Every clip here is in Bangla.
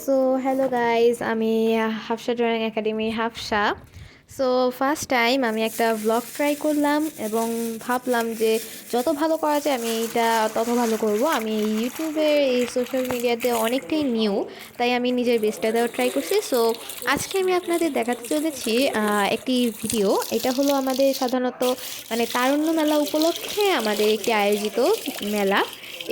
সো হ্যালো গাইজ, আমি হাফসা ড্রয়িং একাডেমির হাফসা। সো ফার্স্ট টাইম আমি একটা ব্লগ ট্রাই করলাম এবং ভাবলাম যে যত ভালো করা যায় আমি এইটা তত ভালো করব। আমি ইউটিউবে এই সোশ্যাল মিডিয়াতে অনেকটাই নিউ, তাই আমি নিজের বেস্টটা দেওয়ার ট্রাই করছি। সো আজকে আমি আপনাদের দেখাতে চলেছি একটি ভিডিও। এটা হলো আমাদের সাধারণত মানে তারুণ্য মেলা উপলক্ষে আমাদের একটি আয়োজিত মেলা।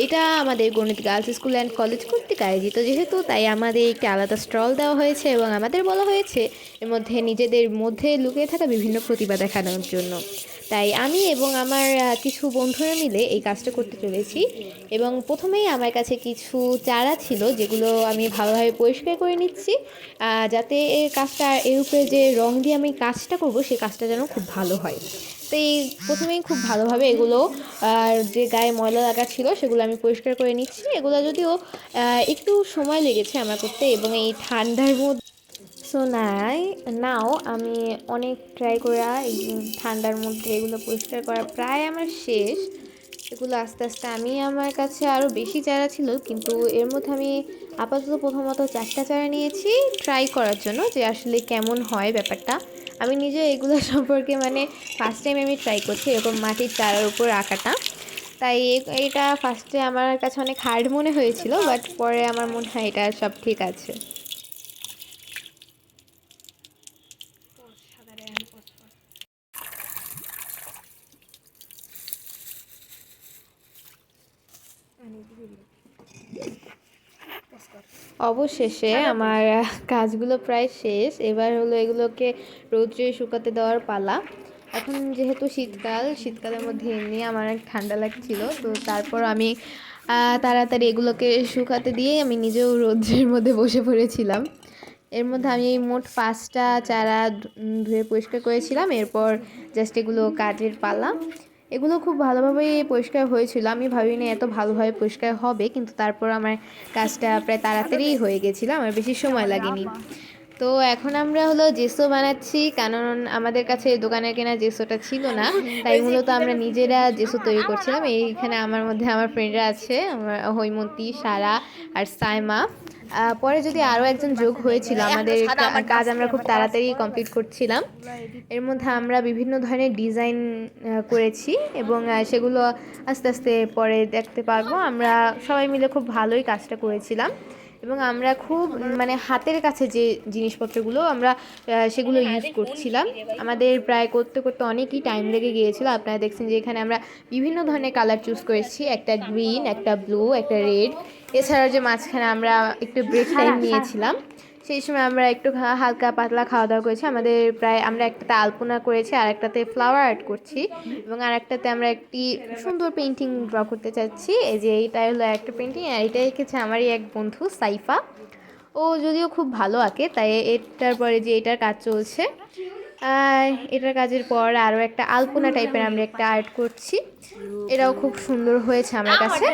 এটা আমাদের গণিত গার্লস স্কুল অ্যান্ড কলেজ কর্তৃক আয়োজিত যেহেতু, তাই আমাদের একটি আলাদা স্টল দেওয়া হয়েছে এবং আমাদের বলা হয়েছে এর মধ্যে নিজেদের মধ্যে লুকিয়ে থাকা বিভিন্ন প্রতিভা দেখানোর জন্য। তাই আমি এবং আমার কিছু বন্ধুরা মিলে এই কাজটা করতে চলেছি। এবং প্রথমেই আমার কাছে কিছু চারা ছিল যেগুলো আমি ভালোভাবে পরিষ্কার করে নিচ্ছি, যাতে এর কাজটা এর উপরে যে রং দিয়ে আমি কাজটা করব সেই কাজটা যেন খুব ভালো হয়। তো এই প্রথমেই খুব ভালোভাবে এগুলো যে গায়ে ময়লা লাগা ছিল সেগুলো আমি পরিষ্কার করে নিচ্ছি। এগুলো যদিও একটু সময় লেগেছে আমার করতে এবং এই ঠান্ডার মধ্যে। সো নাও আমি অনেক ট্রাই করা এই ঠান্ডার মধ্যে এগুলো পরিষ্কার করা প্রায় আমার শেষ। এগুলো আস্তে আস্তে আমি আমার কাছে আরও বেশি চারা ছিল, কিন্তু এর মধ্যে আমি আপাতত প্রথমত 4টা চারা নিয়েছি ট্রাই করার জন্য যে আসলে কেমন হয় ব্যাপারটা। আমি নিজে এগুলো সম্পর্কে মানে ফার্স্ট টাইম আমি ট্রাই করছি এরকম মাটির চারার উপর আঁকাটা। তাই এটা ফার্স্টে আমার কাছে অনেক হার্ড মনে হয়েছিল, বাট পরে আমার মনে হয় এটা সব ঠিক আছে। অবশেষে আমার কাজগুলো প্রায় শেষ। এবার হলো এগুলোকে রৌদ্রে শুকাতে দেওয়ার পালা। এখন যেহেতু শীতকালের মধ্যে এমনি আমার অনেক ঠান্ডা লাগছিল, তো তারপর আমি তাড়াতাড়ি এগুলোকে শুকাতে দিয়ে আমি নিজেও রৌদ্রের মধ্যে বসে পড়েছিলাম। এর মধ্যে আমি মোট 5টা চারা ধুয়ে পরিষ্কার করেছিলাম। এরপর জাস্ট এগুলো কাজের পালা। এগুলো খুব ভালোভাবেই পরিষ্কার হয়েছিল, আমি ভাবিনি এত ভালোভাবে পরিষ্কার হবে, কিন্তু তারপর আমার কাজটা প্রায় তাড়াতাড়িই হয়ে গেছিলো, আমার বেশি সময় লাগেনি। তো এখন আমরা হলো জেসো বানাচ্ছি, কারণ আমাদের কাছে দোকানের কেনা জেসোটা ছিল না, তাই মূলত আমরা নিজেরা জেসো তৈরি করছিলাম। এইখানে আমার মধ্যে আমার ফ্রেন্ডরা আছে, আমার হৈমন্তী, সারা আর সাইমা। পরে যদি আরও একজন যোগ হয়েছিল, আমাদের কাজ আমরা খুব তাড়াতাড়ি কমপ্লিট করছিলাম। এর মধ্যে আমরা বিভিন্ন ধরনের ডিজাইন করেছি এবং সেগুলো আস্তে আস্তে পরে দেখতে পারবো। আমরা সবাই মিলে খুব ভালোই কাজটা করেছিলাম এবং আমরা খুব মানে হাতের কাছে যে জিনিসপত্রগুলো আমরা সেগুলো ইউজ করছিলাম। আমাদের প্রায় করতে করতে অনেকই টাইম লেগে গিয়েছিল। আপনারা দেখছেন যে এখানে আমরা বিভিন্ন ধরনের কালার চুজ করেছি, একটা গ্রিন, একটা ব্লু, একটা রেড। এছাড়াও যে মাঝখানে আমরা একটু ব্রেক টাইম নিয়েছিলাম, সেই সময় আমরা একটু হালকা পাতলা খাওয়া দাওয়া করেছি। আমাদের প্রায় আমরা একটাতে আলপনা করেছি, আর একটাতে ফ্লাওয়ার আর্ট করছি এবং আর একটাতে আমরা একটি সুন্দর পেন্টিং ড্র করতে চাচ্ছি। এই যে এইটাই হলো একটা পেন্টিং, আর এটা এঁকেছে আমারই এক বন্ধু সাইফা। ও যদিও খুব ভালো আঁকে, তাই এটার পরে যে এটার কাজ চলছে। আর এটার কাজের পর আরও একটা আলপনা টাইপের আমরা একটা আর্ট করছি, এটাও খুব সুন্দর হয়েছে আমার কাছে।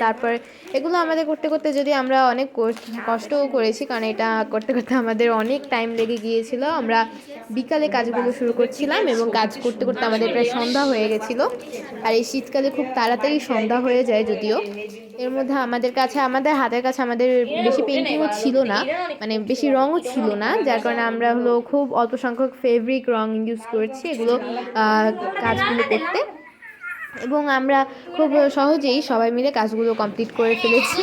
তারপর এগুলো আমাদের করতে করতে যদি আমরা অনেক কষ্টও করেছি, কারণ এটা করতে করতে আমাদের অনেক টাইম লেগে গিয়েছিল। আমরা বিকালে কাজগুলো শুরু করছিলাম এবং কাজ করতে করতে আমাদের প্রায় সন্ধ্যা হয়ে গেছিলো। আর এই শীতকালে খুব তাড়াতাড়ি সন্ধ্যা হয়ে যায় যদিও। এর মধ্যে আমাদের কাছে আমাদের হাতের কাছে আমাদের বেশি পেন্টিংও ছিল না, মানে বেশি রঙও ছিল না, যার কারণে আমরা হলো খুব অল্প সংখ্যক ফেব্রিক রং ইউজ করেছি এগুলো কাজগুলো করতে। এবং আমরা খুব সহজেই সবাই মিলে কাজগুলো কমপ্লিট করে ফেলেছি।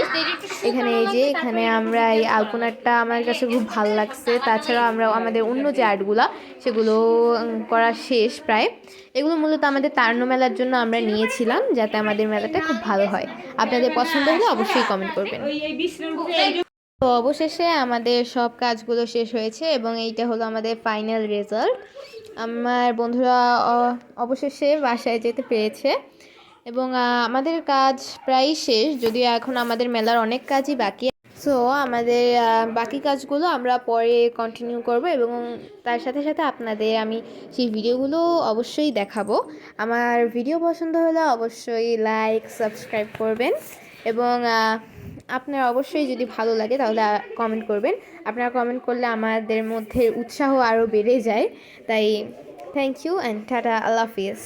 এখানে এই যে এখানে আমরা এই আলপনাটা আমার কাছে খুব ভালো লাগছে। তাছাড়াও আমরা আমাদের অন্য যে আর্টগুলো সেগুলো করা শেষ প্রায়। এগুলো মূলত আমাদের তারুণ্য মেলার জন্য আমরা নিয়েছিলাম, যাতে আমাদের মেলাটা খুব ভালো হয়। আপনাদের পছন্দ হলে অবশ্যই কমেন্ট করবেন। তো অবশেষে আমাদের সব কাজগুলো শেষ হয়েছে এবং এইটা হলো আমাদের ফাইনাল রেজাল্ট। আমার বন্ধুরা অবশেষে বাসায় যেতে পেরেছে এবং আমাদের কাজ প্রায় শেষ, যদিও এখন আমাদের মেলার অনেক কাজই বাকি। সো আমাদের বাকি কাজগুলো আমরা পরে কন্টিনিউ করব এবং তার সাথে সাথে আপনাদের আমি সেই ভিডিওগুলো অবশ্যই দেখাবো। আমার ভিডিও পছন্দ হলে অবশ্যই লাইক সাবস্ক্রাইব করবেন এবং আপনার অবশ্যই যদি ভালো লাগে তাহলে কমেন্ট করবেন। আপনারা কমেন্ট করলে আমাদের মধ্যে উৎসাহ আরও বেড়ে যায়। তাই থ্যাংক ইউ অ্যান্ড টাটা, আল্লাহ হাফিজ।